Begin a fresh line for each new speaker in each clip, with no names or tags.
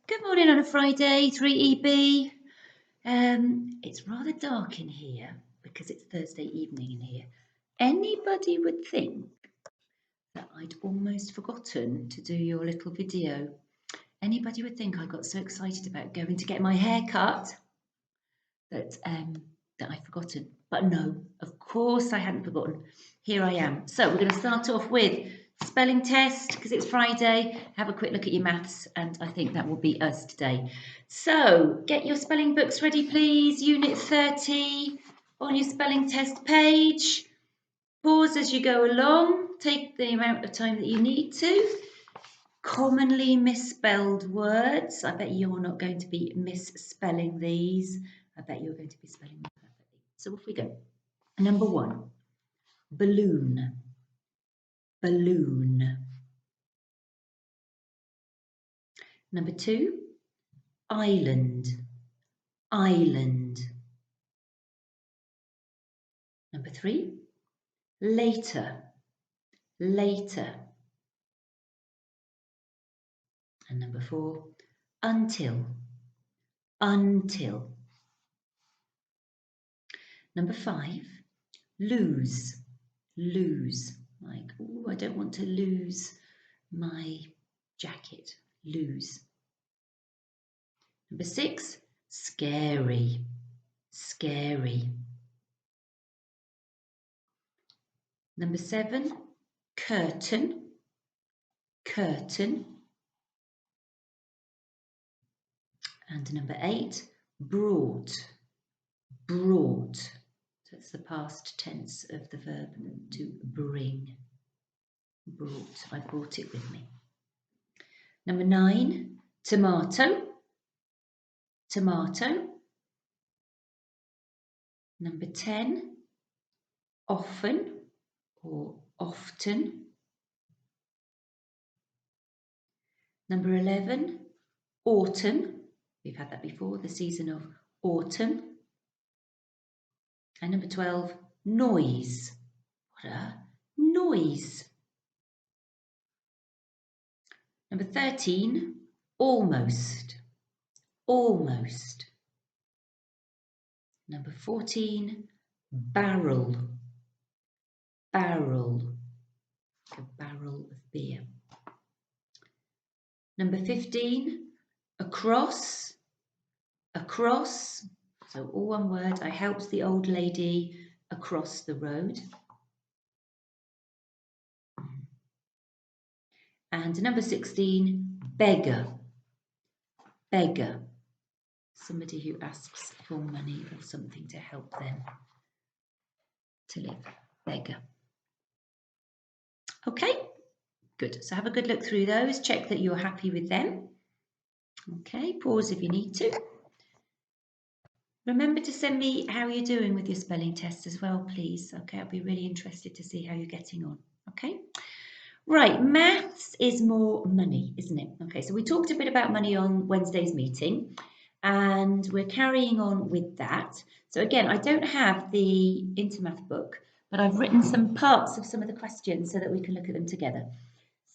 Good morning on a Friday, 3EB. It's rather dark in here because it's Thursday evening in here. Anybody would think that I'd almost forgotten to do your little video. Anybody would think I got so excited about going to get my hair cut that I'd forgotten. But no, of course I hadn't forgotten. Here I am. So we're going to start off with spelling test because it's Friday. Have a quick look at your maths, and I think that will be us today. So get your spelling books ready, please. Unit 30 on your spelling test page. Pause as you go along. Take the amount of time that you need to. Commonly misspelled words. I bet you're not going to be misspelling these. I bet you're going to be spelling them perfectly. So off we go. Number 1, balloon. Balloon. Number 2, island. Island. Number 3, later. Later. And number 4, until. Until. Number 5, lose. Lose. Like, oh, I don't want to lose my jacket. Lose. Number 6, scary. Scary. Number 7, curtain. Curtain. And number 8, brought. Brought. So it's the past tense of the verb to bring. Brought. I brought it with me. Number 9, tomato. Tomato. Number 10, often or often. Number 11, autumn. We've had that before, the season of autumn. And number 12, noise. What a noise. Number 13, almost. Almost. Number 14, barrel. Barrel. A barrel of beer. Number 15, across. Across. So all one word. I helped the old lady across the road. And number 16, beggar. Beggar. Somebody who asks for money or something to help them to live. Beggar. Okay, good. So have a good look through those. Check that you're happy with them. Okay, pause if you need to. Remember to send me how you're doing with your spelling test as well, please. Okay, I'll be really interested to see how you're getting on. Okay. Right, maths is more money, isn't it? Okay, so we talked a bit about money on Wednesday's meeting, and we're carrying on with that. So again, I don't have the Intermath book, but I've written some parts of some of the questions so that we can look at them together.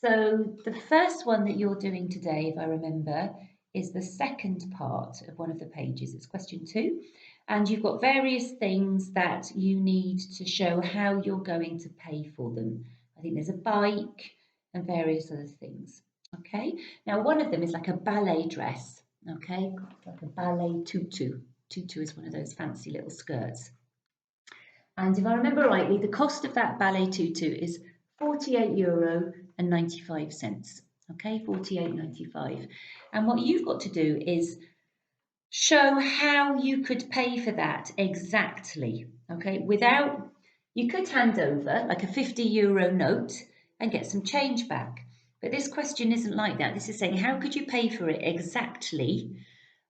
So the first one that you're doing today, if I remember, is the second part of one of the pages. It's question 2, and you've got various things that you need to show how you're going to pay for them. I think there's a bike and various other things. Okay, now one of them is like a ballet dress. Okay, like a ballet tutu. Tutu is one of those fancy little skirts. And if I remember rightly, the cost of that ballet tutu is €48.95. Okay, 48.95. And what you've got to do is show how you could pay for that exactly. Okay, without, you could hand over like a €50 note and get some change back. But this question isn't like that. This is saying, how could you pay for it exactly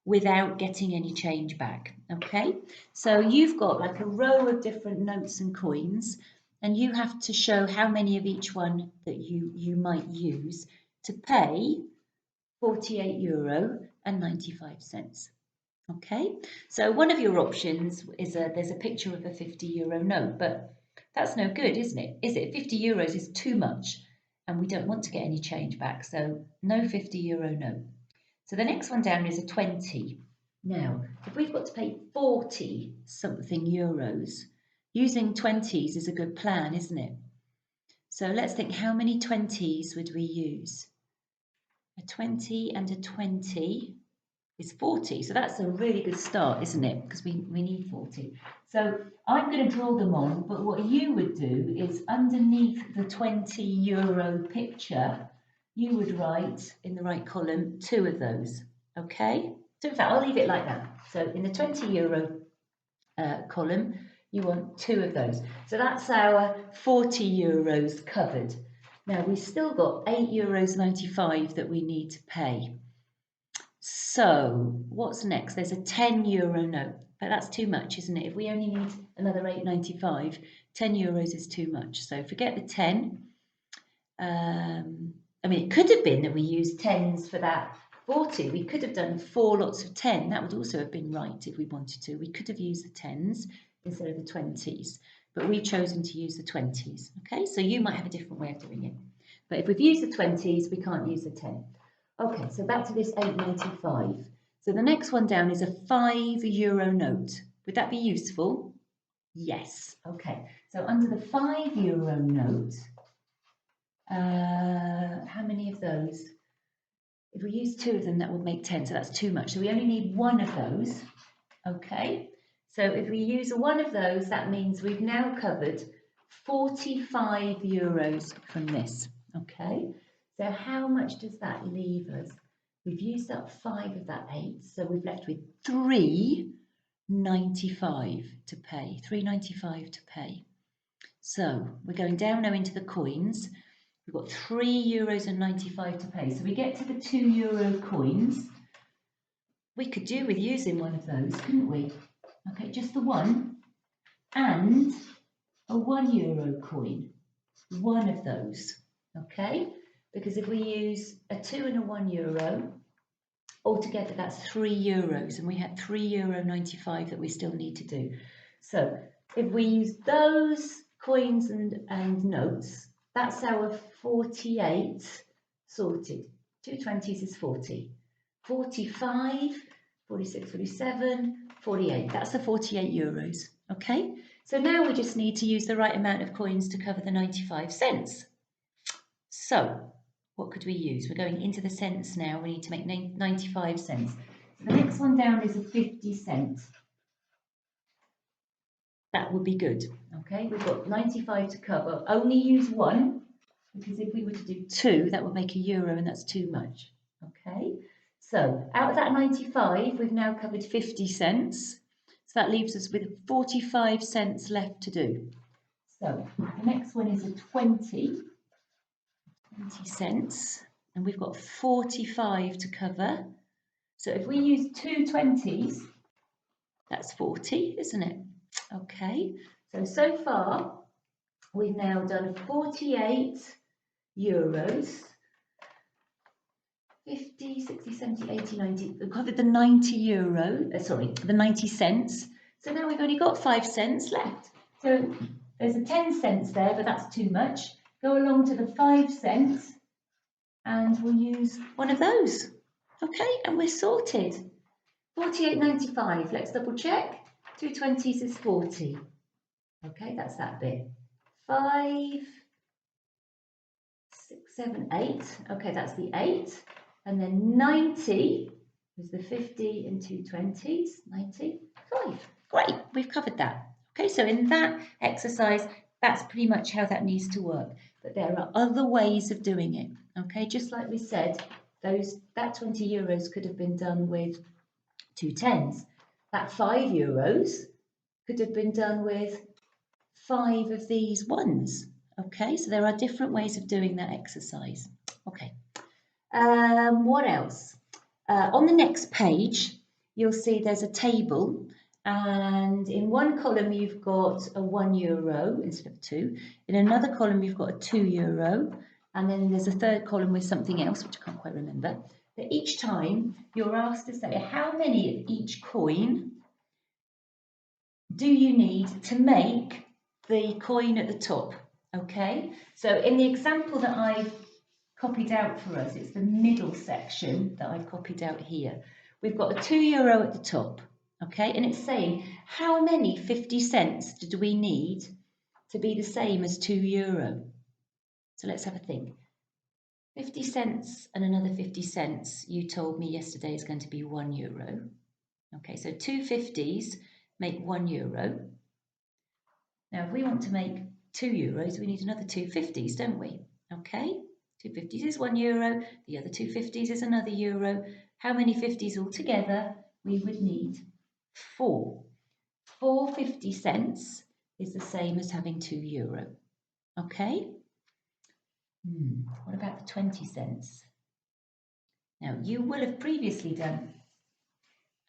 without getting any change back? Okay, so you've got like a row of different notes and coins, and you have to show how many of each one that you might use to pay €48.95. Okay, so one of your options is there's a picture of a €50 note, but that's no good, isn't it? Is it? €50 is too much, and we don't want to get any change back, so no €50 note. So the next one down is a 20. Now, if we've got to pay 40 something euros, using 20s is a good plan, isn't it? So let's think, how many 20s would we use? A 20 and a 20 is 40. So that's a really good start, isn't it? Because we need 40. So I'm going to draw them on, but what you would do is underneath the 20 euro picture, you would write in the right column 2 of those. Okay? So in fact, I'll leave it like that. So in the 20 euro column, you want 2 of those. So that's our 40 euros covered. Now we've still got €8.95 that we need to pay. So what's next? There's a 10 euro note, but that's too much, isn't it? If we only need another €8.95, 10 euros is too much. So forget the 10. I mean, it could have been that we used 10s for that 40. We could have done 4 lots of 10. That would also have been right if we wanted to. We could have used the 10s instead of the 20s, but we've chosen to use the 20s. Okay, so you might have a different way of doing it. But if we've used the 20s, we can't use the 10. Okay, so back to this €8.95. So the next one down is a 5 euro note. Would that be useful? Yes. Okay, so under the 5 euro note, how many of those? If we use 2 of them, that would make 10, so that's too much. So we only need 1 of those. Okay, so if we use 1 of those, that means we've now covered 45 euros from this. Okay, so how much does that leave us? We've used up 5 of that 8, so we've left with €3.95 to pay. €3.95 to pay. So we're going down now into the coins. We've got €3.95 to pay. So we get to the 2 euro coins. We could do with using one of those, couldn't we? Okay, just the one. And a 1 euro coin. One of those. Okay? Because if we use a 2 and a 1 euro, altogether that's €3. And we had €3.95 that we still need to do. So if we use those coins and notes, that's our 48 sorted. 2 20s is 40. 45, 46, 47, 48. That's the 48 euros. Okay, so now we just need to use the right amount of coins to cover the 95 cents. So what could we use? We're going into the cents now. We need to make 95 cents. So the next one down is a 50 cent. That would be good. Okay, we've got 95 to cover. Only use 1, because if we were to do 2, that would make €1, and that's too much. Okay, so out of that 95, we've now covered 50 cents. So that leaves us with 45 cents left to do. So the next one is a 20 cents, and we've got 45 to cover. So if we use 2 20s, that's 40, isn't it? Okay, so far we've now done 48 euros, 50, 60, 70, 80, 90, we've covered the 90 euro, the 90 cents. So now we've only got 5 cents left. So there's a 10 cents there, but that's too much. Go along to the 5 cents and we'll use one of those. Okay, and we're sorted. 48.95, let's double check. 2 20s is 40. Okay, that's that bit. 5, 6, 7, 8. Okay, that's the 8. And then 90 is the 50 and 2 20s. 95. Great, we've covered that. Okay, so in that exercise, that's pretty much how that needs to work. But there are other ways of doing it. Okay, just like we said, that 20 euros could have been done with 2 10s. That 5 euros could have been done with 5 of these ones. Okay, so there are different ways of doing that exercise. Okay, what else? On the next page, you'll see there's a table, and in one column you've got a 1 euro instead of 2. In another column you've got a 2 euro, and then there's a third column with something else, which I can't quite remember. But each time you're asked to say how many of each coin do you need to make the coin at the top. Okay, so in the example that I've copied out for us. It's the middle section that I've copied out here. We've got a €2 at the top, okay? And it's saying how many 50 cents do we need to be the same as €2? So let's have a think. 50 cents and another 50 cents, you told me yesterday, is going to be €1. Okay, so two 50s make €1. Now, if we want to make €2, we need another two 50s, don't we? Okay, two 50s is €1, the other two 50s is another euro. How many 50s altogether? We would need 4. 4 50 cents is the same as having €2. Okay? What about the 20 cents? Now, you will have previously done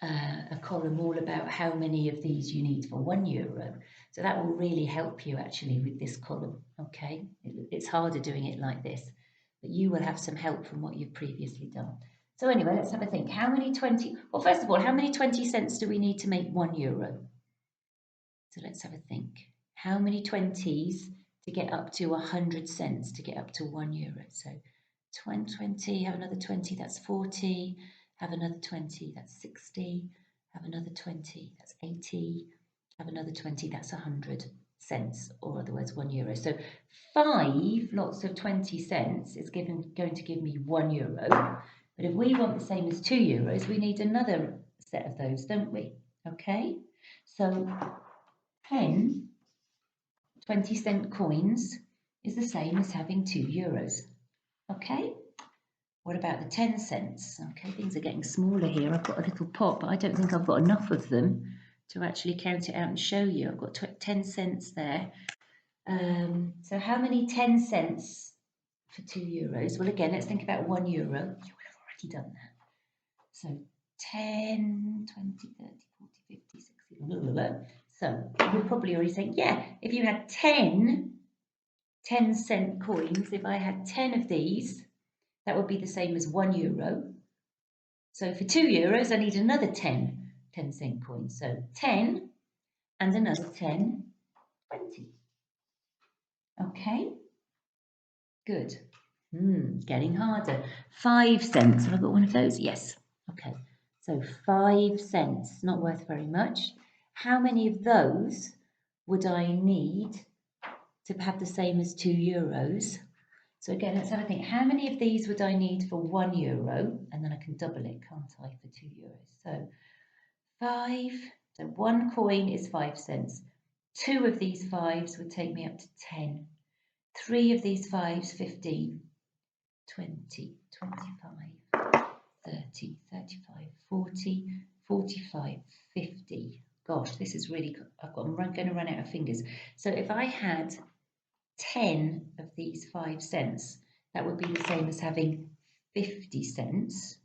a column all about how many of these you need for €1. So that will really help you actually with this column, okay? It's harder doing it like this, but you will have some help from what you've previously done. So anyway, let's have a think. How many 20, well, first of all, how many 20 cents do we need to make €1? So let's have a think. How many 20s to get up to 100 cents to get up to €1? So 20, have another 20, that's 40. Have another 20, that's 60. Have another 20, that's 80. Have another 20, that's 100 cents, or otherwise €1. So 5 lots of 20 cents is going to give me €1. But if we want the same as €2, we need another set of those, don't we? Okay, so 10 20-cent coins is the same as having €2. Okay. What about the 10 cents? Okay, things are getting smaller here. I've got a little pot, but I don't think I've got enough of them to actually count it out and show you. I've got 10 cents there. So how many 10 cents for €2? Well, again, let's think about €1. You would have already done that. So 10, 20, 30, 40, 50, 60, blah, blah, blah. So you're probably already saying, yeah, if you had 10 10-cent coins, if I had 10 of these, that would be the same as €1. So for €2, I need another 10 10-cent coins. So 10 and another 10, 20. Okay, good. Getting harder. 5 cents. Have I got one of those? Yes. Okay, so 5 cents, not worth very much. How many of those would I need to have the same as €2? So again, let's have a think. How many of these would I need for €1? And then I can double it, can't I, for €2? So 5, so one coin is 5 cents. 2 of these 5s would take me up to 10. 3 of these 5s, 15, 20, 25, 30, 35, 40, 45, 50. Gosh, this is really, I'm going to run out of fingers. So if I had 10 of these 5 cents, that would be the same as having 50 cents.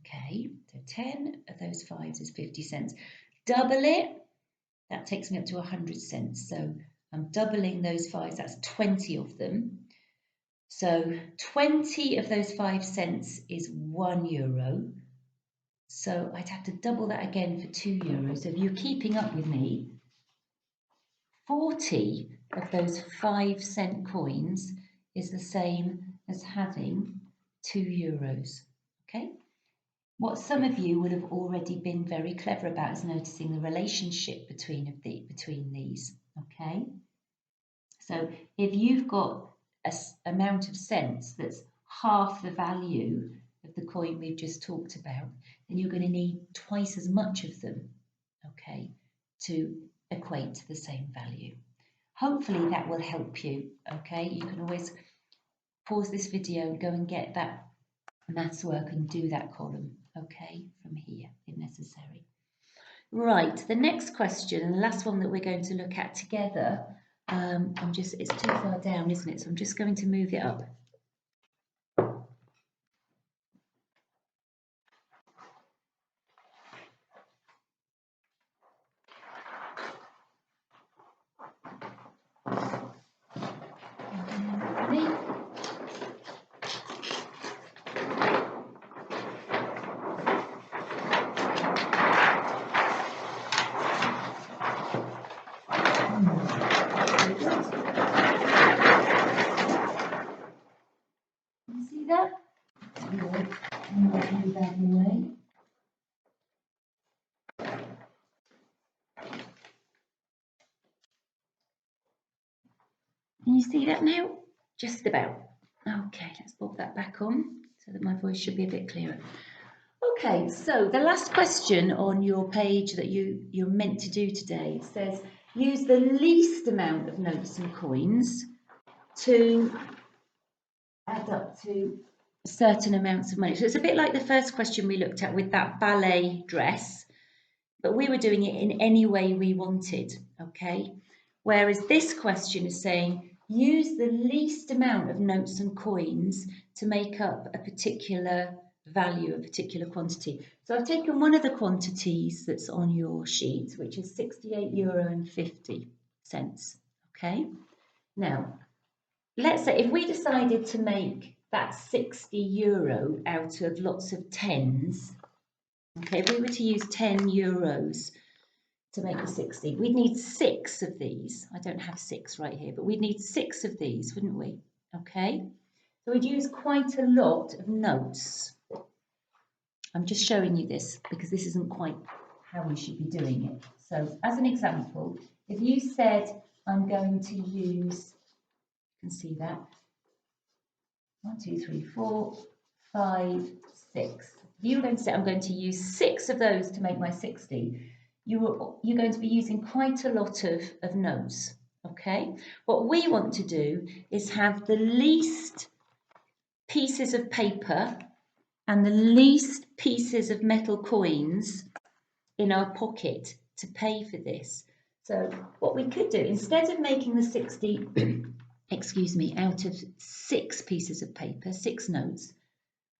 Okay, so 10 of those 5s is 50 cents. Double it, that takes me up to 100 cents. So I'm doubling those 5s, that's 20 of them. So 20 of those 5 cents is €1. So I'd have to double that again for €2. So if you're keeping up with me, 40 of those 5-cent coins is the same as having €2. Okay. What some of you would have already been very clever about is noticing the relationship between these. Okay. So if you've got an amount of cents that's half the value of the coin we've just talked about, then you're going to need twice as much of them, okay, to equate to the same value. Hopefully that will help you, okay? You can always pause this video and go and get that maths work and do that column, okay, from here if necessary. Right, the next question and the last one that we're going to look at together, it's too far down, isn't it? So I'm just going to move it up. And let's move that away. Can you see that now? Just about. Okay, let's pop that back on so that my voice should be a bit clearer. Okay, so the last question on your page that you're meant to do today says use the least amount of notes and coins to add up to certain amounts of money. So it's a bit like the first question we looked at with that ballet dress, but we were doing it in any way we wanted, okay? Whereas this question is saying use the least amount of notes and coins to make up a particular value, a particular quantity. So I've taken one of the quantities that's on your sheet, which is €68.50, okay? Now, let's say if we decided to make that €60 out of lots of tens, okay, if we were to use €10 to make the 60, we'd need 6 of these. I don't have 6 right here, but we'd need 6 of these, wouldn't we? Okay, so we'd use quite a lot of notes. I'm just showing you this because this isn't quite how we should be doing it. So as an example, if you said I'm going to use, you can see that, 1, 2, 3, 4, 5, 6. If you were going to say I'm going to use 6 of those to make my 60, you're going to be using quite a lot of notes, okay? What we want to do is have the least pieces of paper and the least pieces of metal coins in our pocket to pay for this. So what we could do, instead of making the 60, excuse me, out of 6 pieces of paper, 6 notes,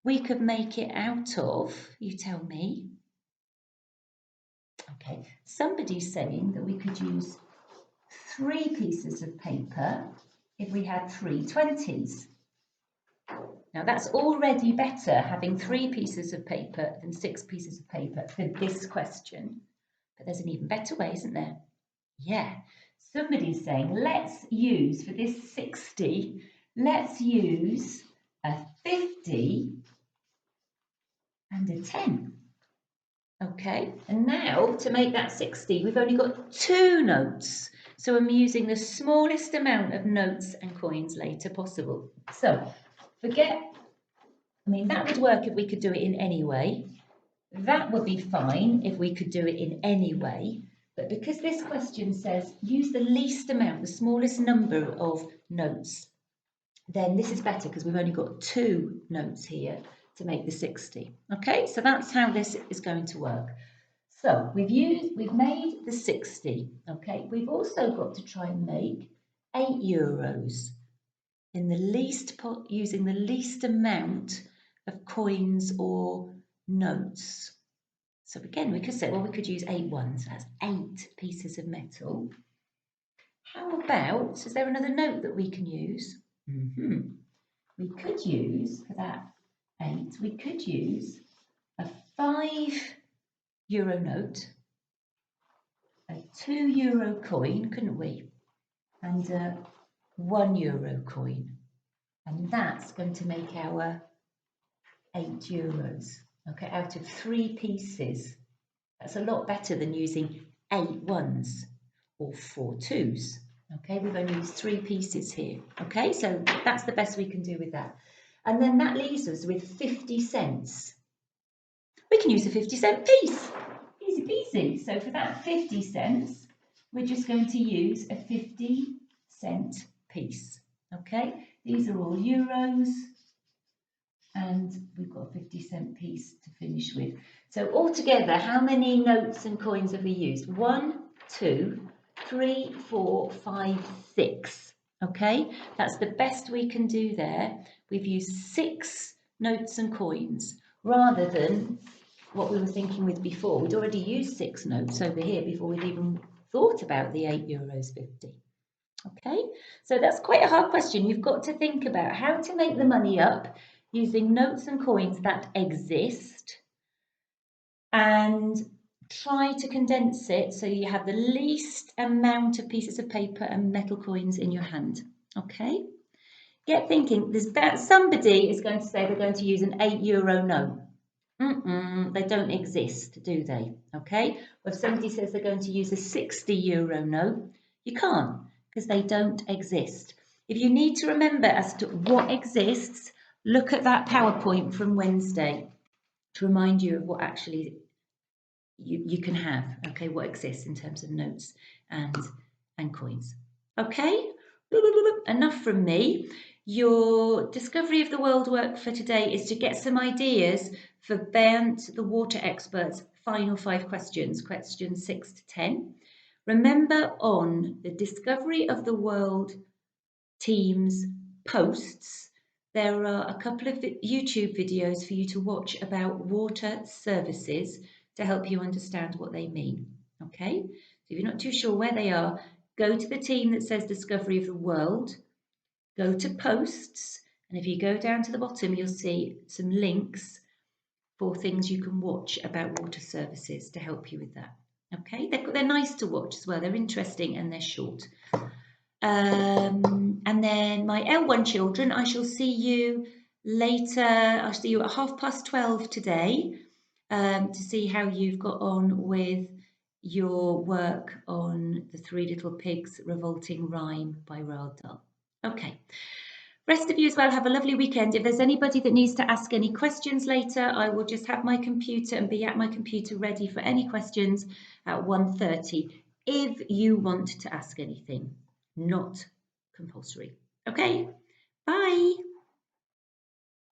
we could make it out of, you tell me. Okay, somebody's saying that we could use 3 pieces of paper if we had 3 20s. Now that's already better, having 3 pieces of paper than 6 pieces of paper for this question. But there's an even better way, isn't there? Yeah, somebody's saying let's use, for this 60, let's use a 50 and a 10. Okay, and now to make that 60, we've only got 2 notes. So I'm using the smallest amount of notes and coins later possible. So forget, I mean, that would work if we could do it in any way. That would be fine if we could do it in any way. But because this question says use the least amount, the smallest number of notes, then this is better because we've only got 2 notes here to make the 60. Okay, so that's how this is going to work. So we've made the 60. Okay, we've also got to try and make €8 in the least pot, using the least amount of coins or notes. So again, we could say, well, we could use 8 ones. That's 8 pieces of metal. How about, is there another note that we can use? We could use, for that 8, we could use a €5 note, a €2 coin, couldn't we? And a €1 coin. And that's going to make our €8. Okay, out of 3 pieces. That's a lot better than using 8 ones or 4 2s. Okay, we've only used 3 pieces here. Okay, so that's the best we can do with that. And then that leaves us with 50 cents. We can use a 50-cent piece. Easy peasy. So for that 50 cents, we're just going to use a 50-cent piece. Okay, these are all euros. And we've got a 50-cent piece to finish with. So altogether, how many notes and coins have we used? 1, 2, 3, 4, 5, 6. Okay, that's the best we can do there. We've used 6 notes and coins rather than what we were thinking with before. We'd already used 6 notes over here before we'd even thought about the €8.50. Okay, so that's quite a hard question. You've got to think about how to make the money up using notes and coins that exist and try to condense it so you have the least amount of pieces of paper and metal coins in your hand. Okay, get thinking. Somebody is going to say they're going to use an €8 note. They don't exist, do they? Okay. Or if somebody says they're going to use a €60 note, you can't because they don't exist. If you need to remember as to what exists, look at that PowerPoint from Wednesday to remind you of what actually you can have, okay, what exists in terms of notes and coins. Okay, enough from me. Your Discovery of the World work for today is to get some ideas for Bernd, the water expert's final 5 questions, questions 6 to 10. Remember, on the Discovery of the World team's posts, there are a couple of YouTube videos for you to watch about water services to help you understand what they mean. Okay, so if you're not too sure where they are, go to the team that says Discovery of the World, go to posts, and if you go down to the bottom, you'll see some links for things you can watch about water services to help you with that. Okay, they're nice to watch as well, they're interesting and they're short. And then my L1 children, I shall see you later. I'll see you at 12:30 today to see how you've got on with your work on The Three Little Pigs Revolting Rhyme by Roald Dahl. Okay. Rest of you as well, have a lovely weekend. If there's anybody that needs to ask any questions later, I will just have my computer and be at my computer ready for any questions at 1:30 if you want to ask anything. Not compulsory. Okay, bye.